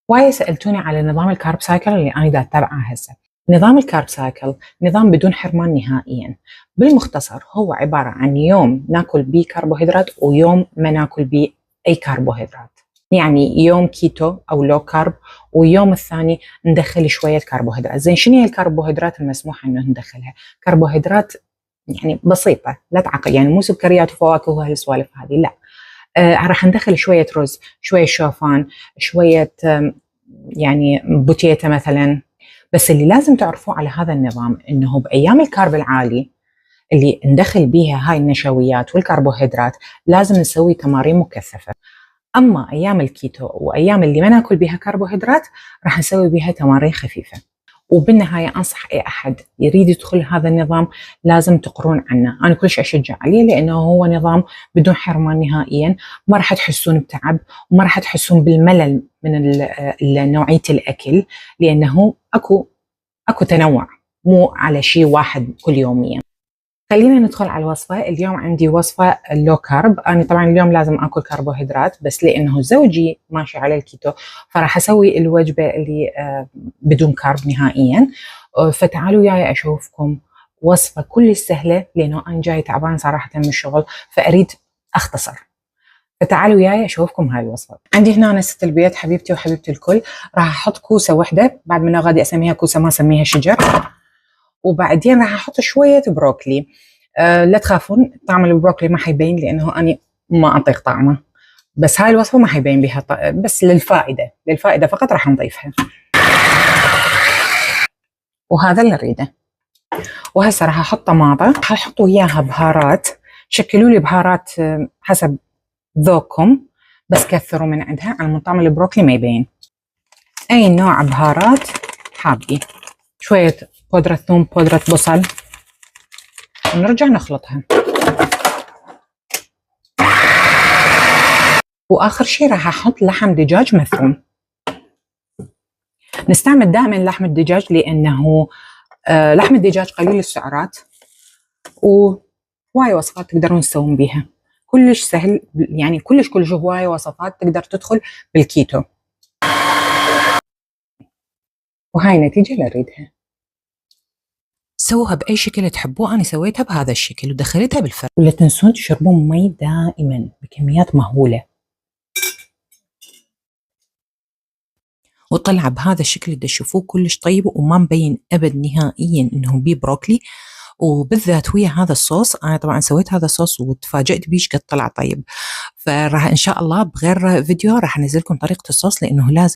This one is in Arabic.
وايد سألتوني على نظام الكارب سايكل اللي أنا دا أتبعه هسه. نظام الكارب سايكل نظام بدون حرمان نهائيا. بالمختصر هو عبارة عن يوم ناكل بيه كربوهيدرات ويوم ما ناكل بيه أي كربوهيدرات. يعني يوم كيتو أو لو كارب ويوم الثاني ندخل شوية كربوهيدرات. زين شنو هي الكربوهيدرات المسموح إنه ندخلها؟ كربوهيدرات يعني بسيطة لا تعقد، يعني مو سكريات وفواكه وهالسوالف هذه، لا. راح ندخل شوية رز، شوية شوفان، شوية يعني بوتيتا مثلا. بس اللي لازم تعرفوه على هذا النظام انه بايام الكارب العالي اللي ندخل بيها هاي النشويات والكربوهيدرات لازم نسوي تمارين مكثفة. اما ايام الكيتو وايام اللي ما ناكل بيها كربوهيدرات راح نسوي بيها تمارين خفيفة. وبالنهاية أنصح أي أحد يريد يدخل هذا النظام لازم تقرون عنه. أنا كلش أشجع عليه لأنه هو نظام بدون حرمان نهائيا. ما راح تحسون بتعب وما راح تحسون بالملل من نوعية الأكل، لأنه أكو تنوع، مو على شيء واحد كل يوميا. خلينا ندخل على الوصفة. اليوم عندي وصفة اللو كارب. أنا طبعا اليوم لازم أكل كربوهيدرات، بس لأنه زوجي ماشي على الكيتو فراح أسوي الوجبة اللي بدون كارب نهائيا. فتعالوا وياي أشوفكم وصفة كلش سهلة، لأنه أنا جاي تعبان صراحة من الشغل فأريد أختصر. فتعالوا وياي أشوفكم هاي الوصفة. عندي هنا أنا ست البيت حبيبتي وحبيبتي الكل. راح أحط كوسة واحدة، بعد من غادي أسميها كوسة ما أسميها شجر. وبعدين راح احط شويه بروكلي. لا تخافون طعم البروكلي ما حيبين لانه انا ما اطيق طعمه، بس هاي الوصفه ما حيبين بها بس للفائده فقط راح نضيفها. وهذا اللي نريده. وهسه راح احط طماطه، راح احط وياها بهارات. شكلوا لي بهارات حسب ذوقكم، بس كثروا من عندها على من طعم البروكلي ما يبين. اي نوع بهارات حابين. شويه بودرة ثوم، بودرة بصل، ونرجع نخلطها. واخر شيء راح احط لحم دجاج مفروم. نستعمل دائما لحم الدجاج لانه لحم الدجاج قليل السعرات، وهواي وصفات تقدرون تسوون بيها. كلش سهل، يعني كلش هواي وصفات تقدر تدخل بالكيتو. وهاي النتيجة اللي اريدها. سووها باي شكل تحبوه، انا سويتها بهذا الشكل ودخلتها بالفرن. ولا تنسون تشربون مي دائما بكميات مهوله. وطلع بهذا الشكل اللي تشوفوه كلش طيب وما مبين ابد نهائيا انه بيه بروكلي، وبالذات ويا هذا الصوص. انا طبعا سويت هذا الصوص وتفاجئت بيش قد طلع طيب. فراح ان شاء الله بغير فيديو راح انزل لكم طريقه الصوص، لانه لازم